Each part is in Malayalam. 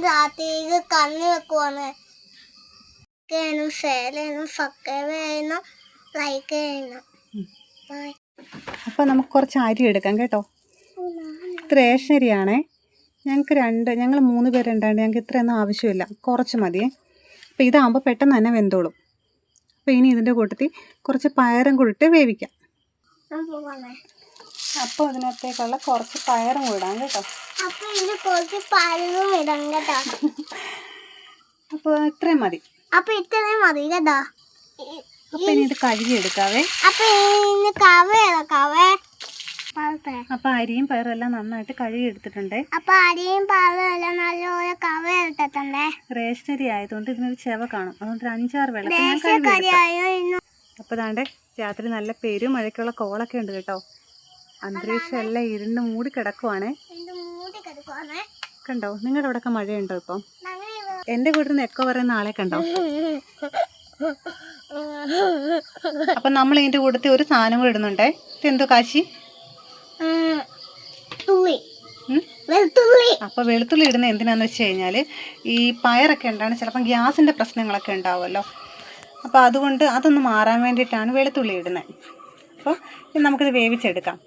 രാത്രിയിൽ കണ്ണു വെക്കുവാണ്. ഷെയർ ചെയ്യണം, സബ്സ്ക്രൈബ് ചെയ്യണം, ലൈക്ക് ചെയ്യണം. അപ്പോൾ നമുക്ക് കുറച്ച് അരി എടുക്കാം കേട്ടോ. ഇത് റേഷൻ അരിയാണേ. ഞങ്ങൾ 3 പേരുണ്ടാണ്ട് ഞങ്ങൾക്ക് ഇത്രയൊന്നും ആവശ്യമില്ല, കുറച്ച് മതിയേ. അപ്പോൾ ഇതാകുമ്പോൾ പെട്ടെന്ന് തന്നെ വെന്തോളും. അപ്പോൾ ഇനി ഇതിൻ്റെ കൂട്ടത്തിൽ കുറച്ച് പയറും കൂടി ഇട്ട് വേവിക്കാം. അപ്പോൾ ഇതിനകത്തേക്കുള്ള കുറച്ച് പയറും കൂടാം കേട്ടോ. അപ്പോൾ ഇത്രയും മതി. അപ്പോൾ ഇത്രയും മതി കേട്ടോ. അപ്പോൾ ഇനി ഇത് കഴുകി എടുക്കാവേ. അപ്പോൾ അരിയും പയറും എല്ലാം നന്നായിട്ട് കഴുകി എടുത്തിട്ടുണ്ട്. റേഷൻ അരി ആയതുകൊണ്ട് ഇതിനൊരു ചെവ കാണും, അതുകൊണ്ട് 5-6 വെള്ളത്തിൽ ഞാൻ കഴുകി. അപ്പോൾ ദാണ്ടെ രാത്രി നല്ല പെരുമഴയ്ക്കുള്ള കോളൊക്കെ ഉണ്ട് കേട്ടോ. അന്തരീക്ഷം എല്ലാം ഇരുണ്ട് മൂടി കിടക്കുവാണേ. കണ്ടോ, നിങ്ങളുടെ അവിടെയൊക്കെ മഴയുണ്ടോ? ഇപ്പം എൻ്റെ വീട്ടിൽ നിന്ന് എക്കോ പറയുന്ന ആളെ കണ്ടോ? അപ്പം നമ്മൾ ഇതിൻ്റെ കൂട്ടത്തിൽ ഒരു സാധനം കൂടി ഇടുന്നുണ്ടേ. ഇതെന്തോ കാശി? അപ്പോൾ വെളുത്തുള്ളി ഇടുന്ന എന്തിനാന്ന് വെച്ച് കഴിഞ്ഞാൽ ഈ പയറൊക്കെ ഉണ്ടാണ് ചിലപ്പം ഗ്യാസിൻ്റെ പ്രശ്നങ്ങളൊക്കെ ഉണ്ടാവുമല്ലോ. അപ്പോൾ അതുകൊണ്ട് അതൊന്ന് മാറാൻ വേണ്ടിയിട്ടാണ് വെളുത്തുള്ളി ഇടുന്നത്. അപ്പോൾ ഇത് നമുക്കിത് വേവിച്ചെടുക്കാം.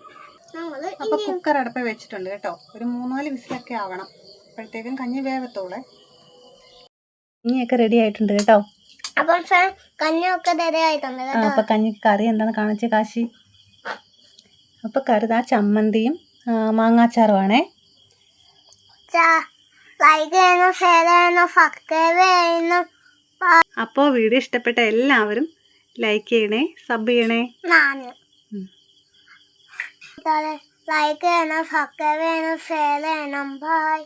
അപ്പോൾ കുക്കർ അടുപ്പ് വെച്ചിട്ടുണ്ട് കേട്ടോ. ഒരു 3-4 വിസിലൊക്കെ ആവണം, അപ്പോഴത്തേക്കും കഞ്ഞി വേവത്തോളെ. കഞ്ഞിയൊക്കെ റെഡി ആയിട്ടുണ്ട് കേട്ടോ. അപ്പോൾ കഞ്ഞി കറി എന്താണെന്ന് കാണിച്ചേ കാശി. അപ്പോൾ കറി ചമ്മന്തിയും മാങ്ങാച്ചാറുമാണേ. അപ്പോൾ വീഡിയോ ഇഷ്ടപ്പെട്ട എല്ലാവരും ലൈക്ക് ചെയ്യണേ, സബ് ചെയ്യണേ. ലൈക്ക് ചെയ്യണം, സബ്സ്ക്രൈബ് ചെയ്യണം, ഷെയർ ചെയ്യണം. ബൈ.